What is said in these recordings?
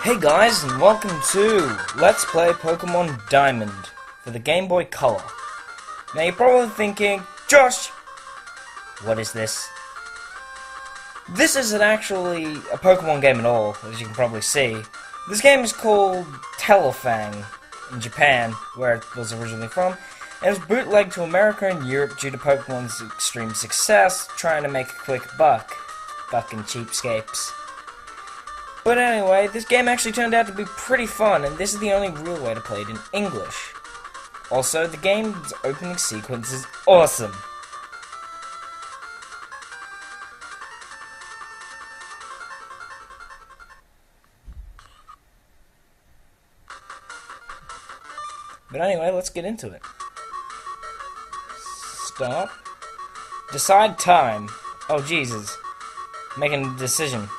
Hey guys, and welcome to Let's Play Pokemon Diamond for the Game Boy Color. Now you're probably thinking, Josh, what is this? This isn't actually a Pokemon game at all, as you can probably see. This game is called Telefang in Japan, where it was originally from, and it was bootlegged to America and Europe due to Pokemon's extreme success, trying to make a quick buck. Fucking cheapskates. But anyway, this game actually turned out to be pretty fun, and this is the only real way to play it in English. Also, the game's opening sequence is awesome. But anyway, let's get into it. Start. Decide time. Oh, Jesus. Making a decision.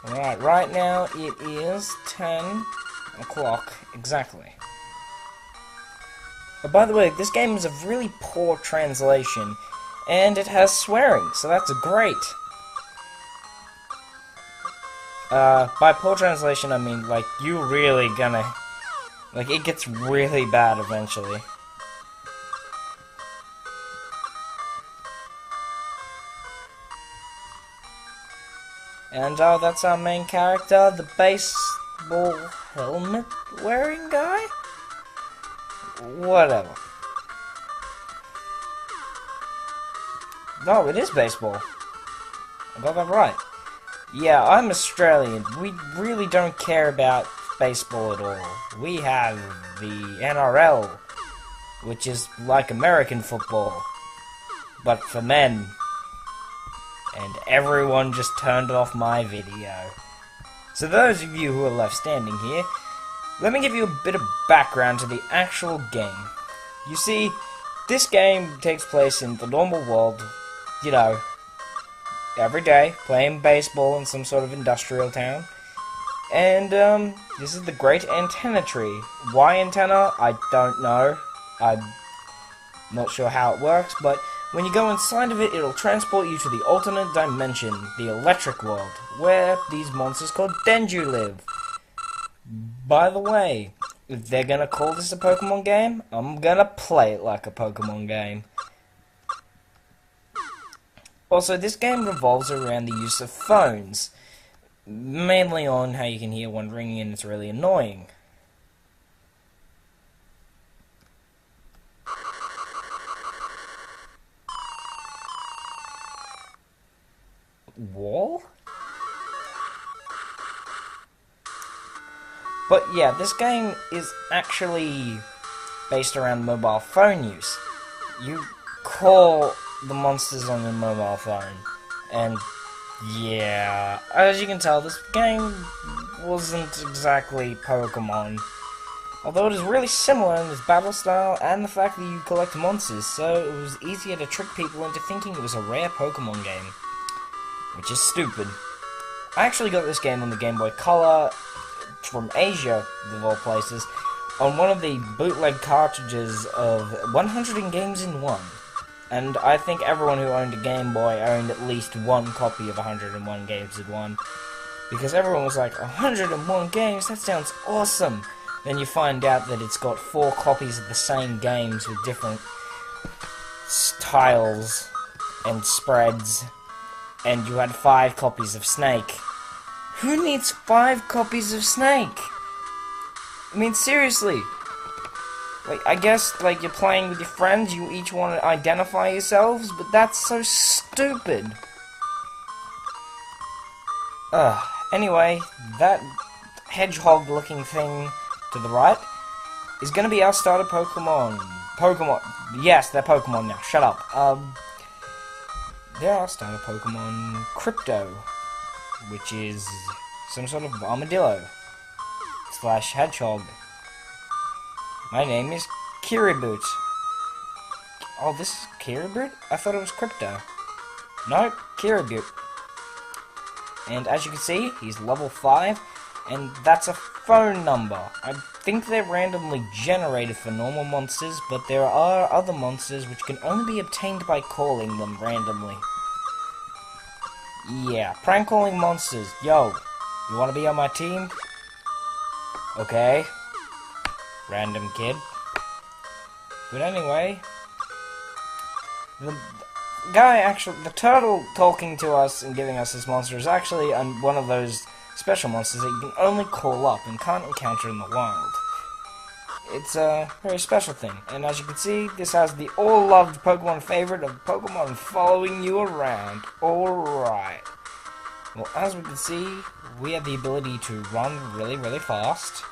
Alright, right now it is 10 o'clock exactly. But by the way, this game is a really poor translation, and it has swearing, so that's great. By poor translation, I mean, like, you really gonna... Like, it gets really bad eventually. And that's our main character, the baseball helmet wearing guy? Whatever. No, it is baseball. I got that right. Yeah, I'm Australian. We really don't care about baseball at all. We have the NRL, which is like American football, but for men. And everyone just turned off my video. So those of you who are left standing here, let me give you a bit of background to the actual game. You see, this game takes place in the normal world, you know, every day, playing baseball in some sort of industrial town. And, this is the Great Antenna Tree. Why antenna? I don't know. I'm not sure how it works, but when you go inside of it, it'll transport you to the alternate dimension, the electric world, where these monsters called Denju live. By the way, if they're gonna call this a Pokemon game, I'm gonna play it like a Pokemon game. Also, this game revolves around the use of phones, mainly on how you can hear one ringing and it's really annoying. Wall? But yeah, this game is actually based around mobile phone use. You call the monsters on your mobile phone, and yeah, as you can tell, this game wasn't exactly Pokemon. Although it is really similar in its battle style and the fact that you collect monsters, so it was easier to trick people into thinking it was a rare Pokemon game. Which is stupid. I actually got this game on the Game Boy Color from Asia, of all places, on one of the bootleg cartridges of 100 Games in 1. And I think everyone who owned a Game Boy owned at least one copy of 101 Games in 1. Because everyone was like, 101 games? That sounds awesome! Then you find out that it's got 4 copies of the same games with different styles and spreads. And you had 5 copies of Snake. Who needs 5 copies of Snake? I mean, seriously. Like, I guess, like, you're playing with your friends, you each want to identify yourselves, but that's so stupid. Anyway, that hedgehog-looking thing to the right is gonna be our starter Pokemon. Yes, they're Pokemon now, shut up. There are starter Pokemon Crypto, which is some sort of armadillo / hedgehog. My name is Kiriboot. Oh, this is Kiriboot? I thought it was Crypto. No, Kiriboot. And as you can see, he's level 5, and that's a phone number. I think they're randomly generated for normal monsters, but there are other monsters which can only be obtained by calling them randomly. Yeah, prank calling monsters. Yo, You want to be on my team? Okay. Random kid. But anyway, the the turtle talking to us and giving us this monster is actually one of those special monsters that you can only call up and can't encounter in the wild. It's a very special thing, and as you can see, this has the all-loved Pokemon favorite of Pokemon following you around. Alright. Well, as we can see, we have the ability to run really, really fast.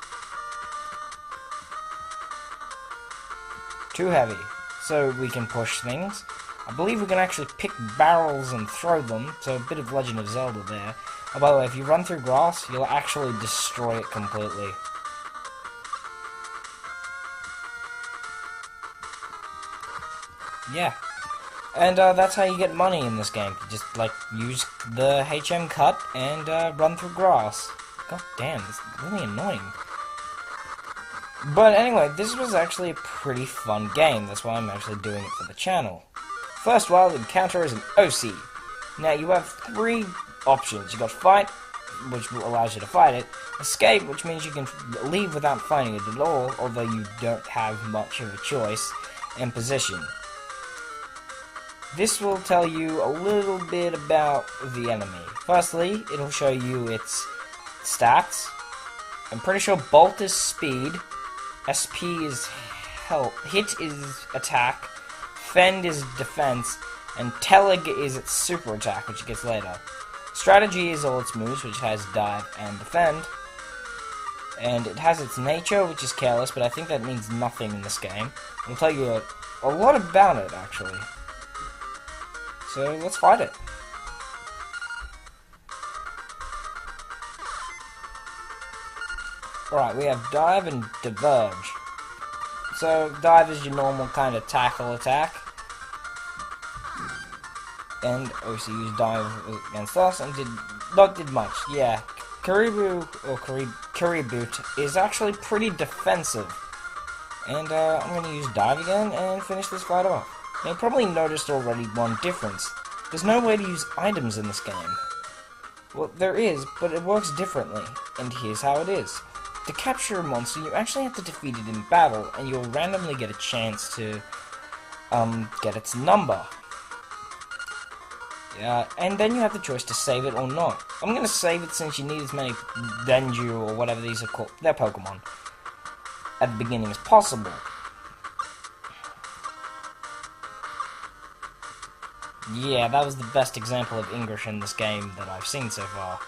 Too heavy, so we can push things. I believe we can actually pick barrels and throw them, so a bit of Legend of Zelda there. Oh, by the way, if you run through grass, you'll actually destroy it completely. Yeah. And that's how you get money in this game. You just, like, use the HM cut and run through grass. God damn, it's really annoying. But anyway, this was actually a pretty fun game. That's why I'm actually doing it for the channel. First wild encounter is an OC. Now, you have 3 options. You got Fight, which allows you to fight it. Escape, which means you can leave without fighting it at all, although you don't have much of a choice. And Position. This will tell you a little bit about the enemy. Firstly, it'll show you its stats. I'm pretty sure Bolt is speed, SP is health, Hit is attack, Fend is defense, and Telig is its super attack, which it gets later. Strategy is all its moves, which has dive and defend. And it has its nature, which is careless, but I think that means nothing in this game. I'll tell you a lot about it, actually. So, let's fight it. Alright, we have Dive and Diverge. So, Dive is your normal kind of tackle attack. And obviously used Dive against us and did much. Yeah, Karibu, or Kariboot, is actually pretty defensive. And I'm going to use Dive again and finish this fight off. Now, you probably noticed already one difference. There's no way to use items in this game. Well, there is, but it works differently, and here's how it is. To capture a monster, you actually have to defeat it in battle, and you'll randomly get a chance to, get its number. And then you have the choice to save it or not. I'm gonna save it since you need as many Denju, or whatever these are called, they're Pokemon, at the beginning as possible. Yeah, that was the best example of English in this game that I've seen so far.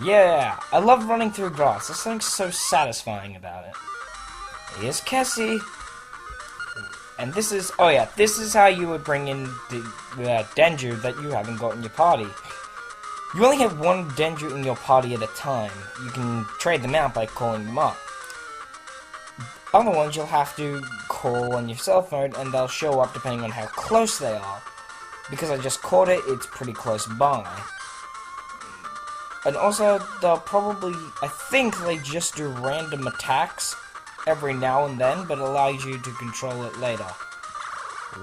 Yeah, I love running through grass. There's something so satisfying about it. Here's Cassie. And this is, oh yeah, this is how you would bring in the Denju that you haven't got in your party. You only have 1 Denju in your party at a time. You can trade them out by calling them up. Other ones you'll have to call on your cell phone, and they'll show up depending on how close they are. Because I just caught it, it's pretty close by. And also, they'll probably, I think they just do random attacks every now and then, but allows you to control it later.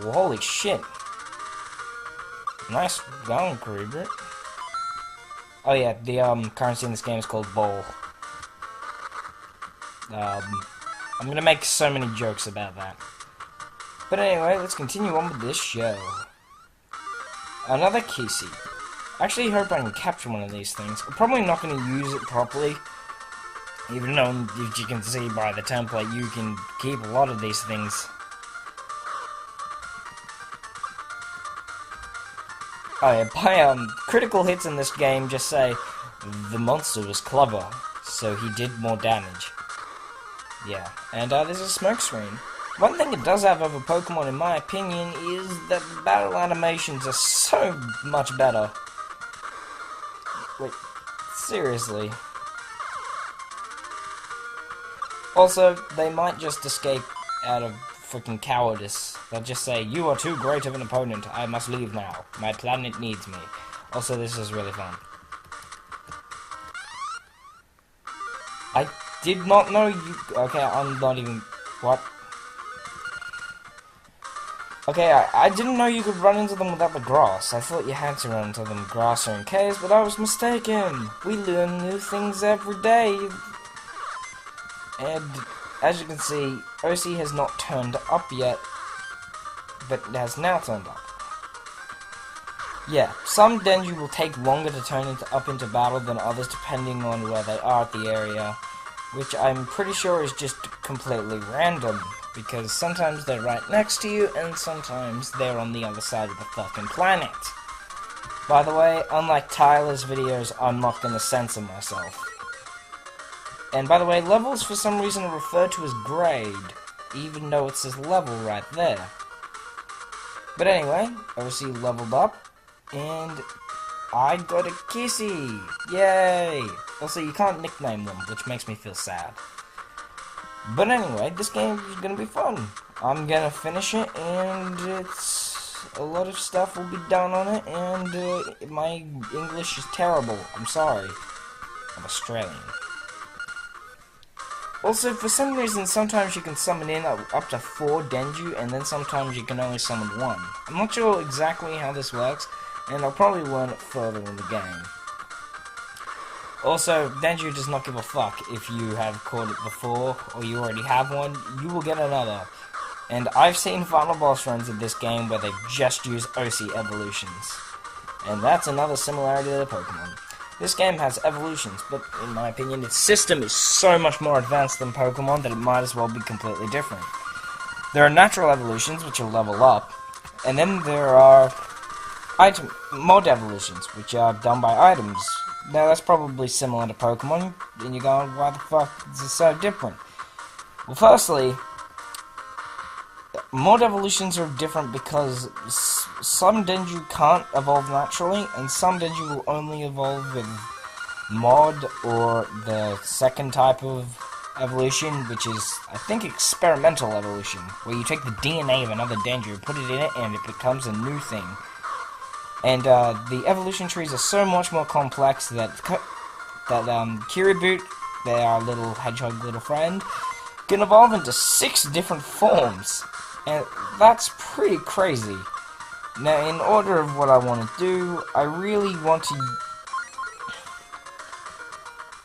Well, holy shit. Nice going, Karibert. Oh yeah, the currency in this game is called Bowl. I'm gonna make so many jokes about that. But anyway, let's continue on with this show. Another Kissy. I actually hope I can capture one of these things. I'm probably not going to use it properly. Even though, if you can see by the template, you can keep a lot of these things. Oh yeah, by critical hits in this game just say, the monster was clever, so he did more damage. Yeah, and there's a smoke screen. One thing it does have over Pokemon, in my opinion, is that the battle animations are so much better. Wait, seriously. Also, they might just escape out of freaking cowardice. They'll just say, you are too great of an opponent, I must leave now. My planet needs me. Also, this is really fun. I did not know you... Okay, I'm not even... What? Okay, I didn't know you could run into them without the grass. I thought you had to run into them grass or in caves, but I was mistaken. We learn new things every day. And as you can see, OC has not turned up yet, but it has now turned up. Yeah, some Denju will take longer to turn up into battle than others depending on where they are at the area, which I'm pretty sure is just completely random, because sometimes they're right next to you, and sometimes they're on the other side of the fucking planet. By the way, unlike Tyler's videos, I'm not gonna censor myself. And by the way, levels for some reason are referred to as grade, even though it says level right there. But anyway, OC leveled up, and I got a kissy! Yay! Also, you can't nickname them, which makes me feel sad. But anyway, this game is gonna be fun. I'm gonna finish it, and a lot of stuff will be done on it, and my English is terrible. I'm sorry. I'm Australian. Also, for some reason, sometimes you can summon in up to 4 Denju, and then sometimes you can only summon 1. I'm not sure exactly how this works, and I'll probably learn it further in the game. Also, Denju does not give a fuck if you have caught it before, or you already have one, you will get another. And I've seen final boss runs of this game where they just use OC evolutions. And that's another similarity to the Pokemon. This game has evolutions, but in my opinion, its system is so much more advanced than Pokemon that it might as well be completely different. There are natural evolutions, which will level up, and then there are mod evolutions, which are done by items. Now, that's probably similar to Pokemon, and you're going, why the fuck is it so different? Well, firstly, mod evolutions are different because some Denju can't evolve naturally, and some Denju will only evolve with mod or the second type of evolution, which is, I think, experimental evolution, where you take the DNA of another Denju, put it in it, and it becomes a new thing. And the evolution trees are so much more complex that Kiribut, their little hedgehog little friend, can evolve into 6 different forms. And that's pretty crazy. Now, in order of what I want to do,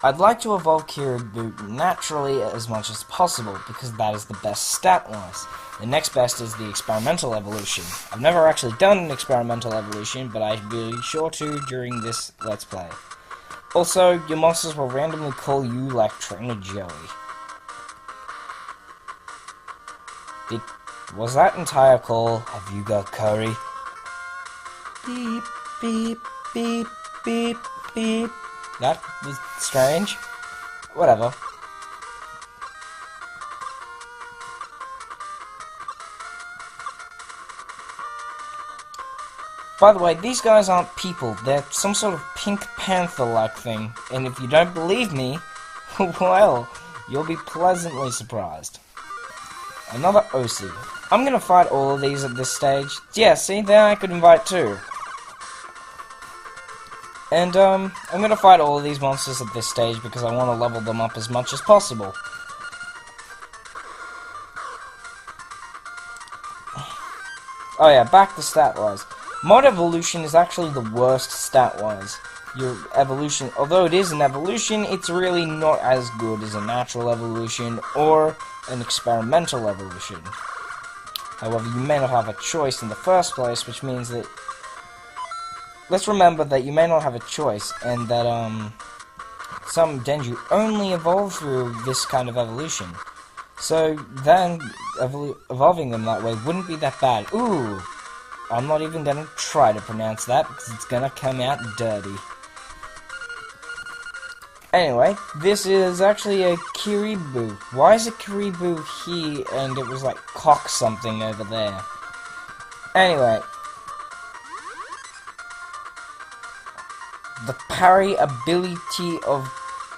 I'd like to evolve Kiribut naturally as much as possible, because that is the best stat-wise. The next best is the experimental evolution. I've never actually done an experimental evolution, but I'll be sure to during this Let's Play. Also, your monsters will randomly call you like Trainer Joey. Was that entire call, have you got curry? Beep, beep, beep, beep, beep. That was strange. Whatever. By the way, these guys aren't people. They're some sort of Pink Panther-like thing. And if you don't believe me, well, you'll be pleasantly surprised. Another OC. I'm gonna fight all of these at this stage. Yeah, see, there I could invite 2. And, I'm gonna fight all of these monsters at this stage because I want to level them up as much as possible. Oh yeah, back to stat-wise. Mod evolution is actually the worst stat-wise. Your evolution, although it is an evolution, it's really not as good as a natural evolution or an experimental evolution. However, you may not have a choice in the first place, which means that... Let's remember that you may not have a choice, and that, some Denju only evolve through this kind of evolution. So, then, evolving them that way wouldn't be that bad. Ooh! I'm not even gonna try to pronounce that, because it's gonna come out dirty. Anyway, this is actually a Kiribut. Why is a Kiribut here and it was like cock something over there? Anyway. The parry ability of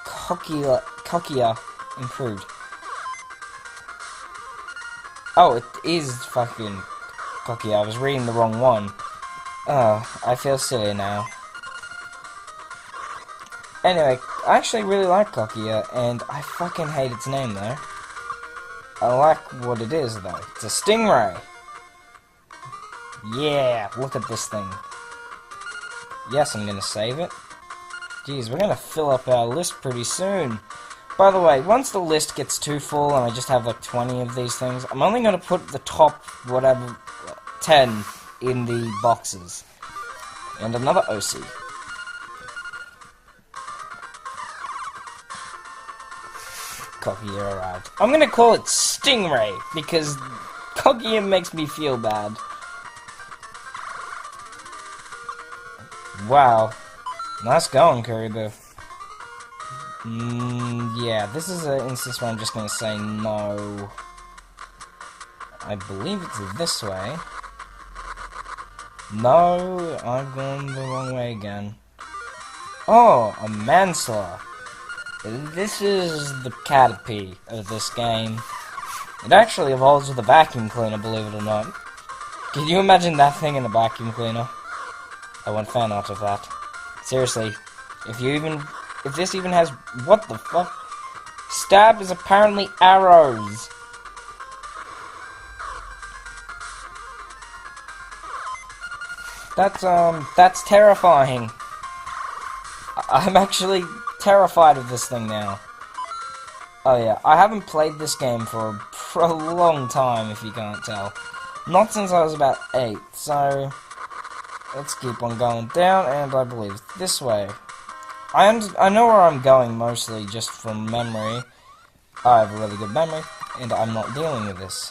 Kokia improved. Oh, it is fucking Kokia. I was reading the wrong one. Oh, I feel silly now. Anyway, I actually really like Kokia, and I fucking hate its name, though. I like what it is, though. It's a stingray. Yeah, look at this thing. Yes, I'm gonna save it. Jeez, we're gonna fill up our list pretty soon. By the way, once the list gets too full and I just have like 20 of these things, I'm only gonna put the top, whatever, 10 in the boxes. And another OC. Kaguya arrived. I'm gonna call it Stingray, because Kaguya makes me feel bad. Wow. Nice going, Kuribo. Yeah, this is an instance where I'm just gonna say no. I believe it's this way. No, I've gone the wrong way again. Oh, a manslaw. This is the Caterpie of this game. It actually evolves with a vacuum cleaner, believe it or not. Can you imagine that thing in a vacuum cleaner? I want fan art of that. Seriously, if this even has, what the fuck? Stab is apparently arrows. That's terrifying. I'm actually terrified of this thing now. Oh yeah, I haven't played this game for a long time, if you can't tell. Not since I was about 8, so let's keep on going down, and I believe it's this way. I know where I'm going mostly just from memory. I have a really good memory, and I'm not dealing with this.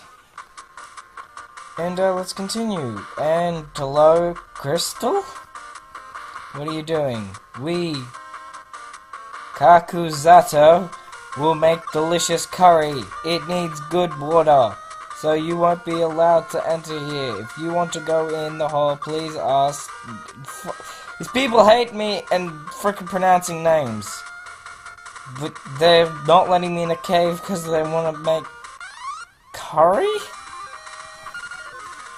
And let's continue. And hello, Crystal? What are you doing? We, Kakuzato, will make delicious curry. It needs good water, so you won't be allowed to enter here. If you want to go in the hall, please ask. These people hate me and frickin' pronouncing names. But they're not letting me in a cave because they want to make curry?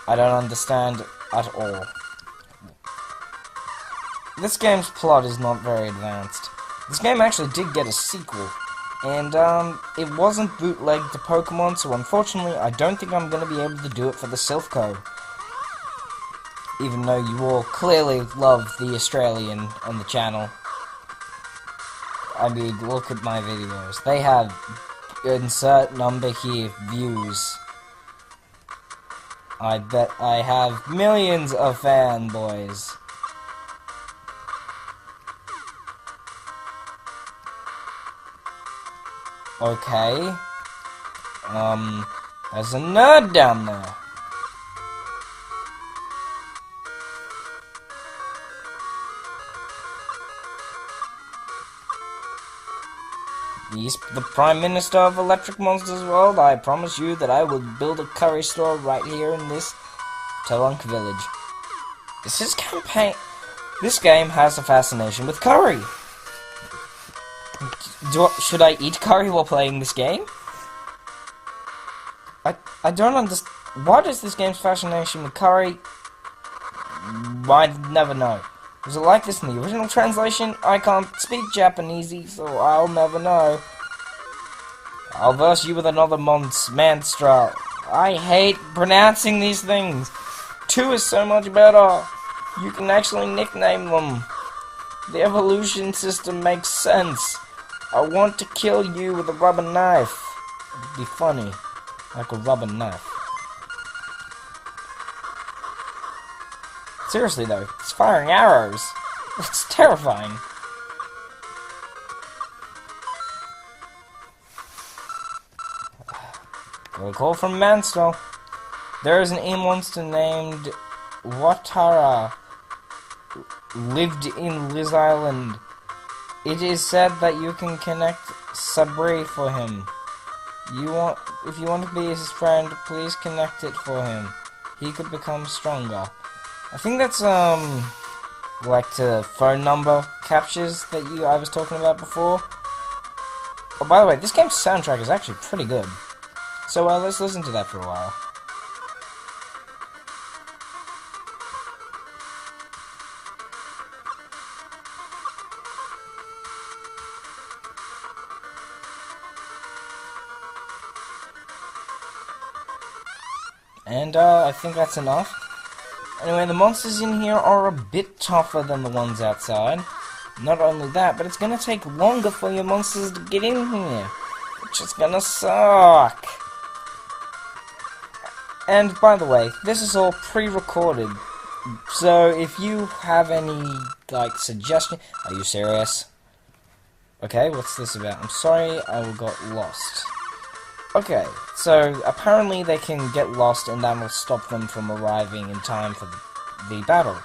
I don't understand at all. This game's plot is not very advanced. This game actually did get a sequel, and it wasn't bootlegged to Pokemon, so unfortunately I don't think I'm going to be able to do it for the Silph-Co. Even though you all clearly love the Australian on the channel. I mean, look at my videos. They have, insert number here, views. I bet I have millions of fanboys. Okay. There's a nerd down there. He's the Prime Minister of Electric Monsters World. I promise you that I will build a curry store right here in this Telunk village. This game has a fascination with curry. Should I eat curry while playing this game? I don't understand. What is this game's fascination with curry? I never know. Was it like this in the original translation? I can't speak Japanesey, so I'll never know. I'll verse you with another mantra. I hate pronouncing these things. 2 is so much better. You can actually nickname them. The evolution system makes sense. I want to kill you with a rubber knife. It'd be funny. Like a rubber knife. Seriously though, it's firing arrows. It's terrifying. Got a call from Mansell. There is an e-monster named Watara. Lived in Liz Island. It is said that you can connect Sabri for him. If you want to be his friend, please connect it for him. He could become stronger. I think that's, like the phone number captures that I was talking about before. Oh, by the way, this game's soundtrack is actually pretty good. So, let's listen to that for a while. And, I think that's enough. Anyway, the monsters in here are a bit tougher than the ones outside. Not only that, but it's gonna take longer for your monsters to get in here, which is gonna suck. And by the way, this is all pre-recorded, so if you have any, like, suggestion... Are you serious? Okay, what's this about? I'm sorry, I got lost. Okay, so apparently they can get lost and that will stop them from arriving in time for the battle.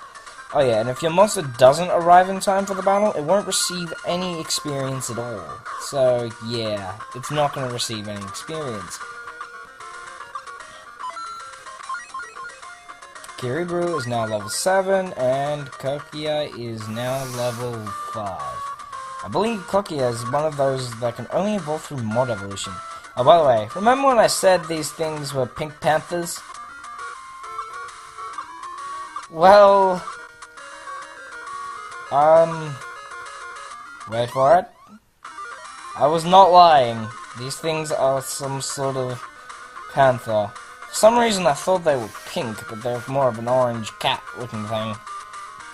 Oh yeah, and if your monster doesn't arrive in time for the battle, it won't receive any experience at all. So yeah, it's not going to receive any experience. Kiriburu is now level 7, and Kokia is now level 5. I believe Kokia is one of those that can only evolve through mod evolution. Oh, by the way, remember when I said these things were Pink Panthers? Well... wait for it. I was not lying. These things are some sort of panther. For some reason I thought they were pink, but they're more of an orange cat-looking thing.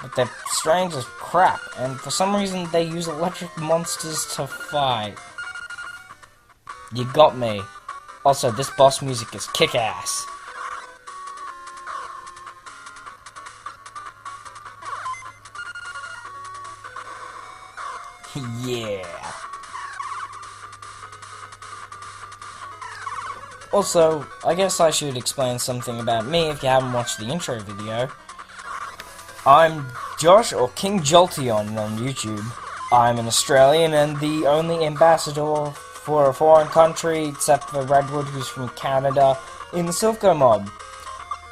But they're strange as crap, and for some reason they use electric monsters to fight. You got me. Also, this boss music is kick-ass. Yeah. Also, I guess I should explain something about me if you haven't watched the intro video. I'm Josh, or King Jolteon on YouTube. I'm an Australian and the only ambassador for a foreign country, except for Redwood, who's from Canada, in the Silph mob.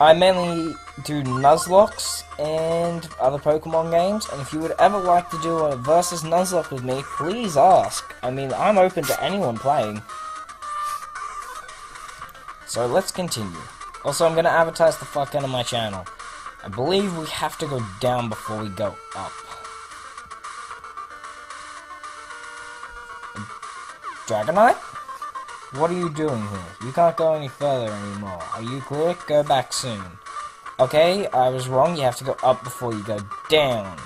I mainly do Nuzlocke and other Pokemon games, and if you would ever like to do a versus Nuzlocke with me, please ask. I mean, I'm open to anyone playing. So let's continue. Also, I'm gonna advertise the fuck out of my channel. I believe we have to go down before we go up. Dragonite? What are you doing here? You can't go any further anymore. Are you clear? Go back soon. Okay, I was wrong. You have to go up before you go down.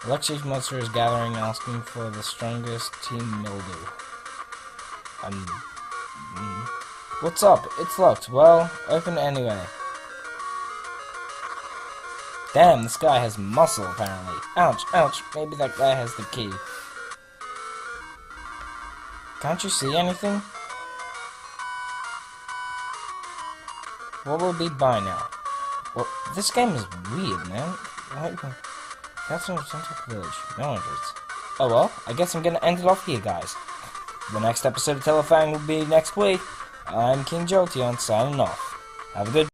Electric monster is gathering, asking for the strongest team mildew. What's up? It's locked. Well, open anyway. Damn, this guy has muscle, apparently. Ouch, ouch. Maybe that guy has the key. Can't you see anything? What will be by now? Well, this game is weird, man. That's no Central Village. No hundreds. Oh well, I guess I'm gonna end it off here, guys. The next episode of Telefang will be next week. I'm King Jolteon, signing off. Have a good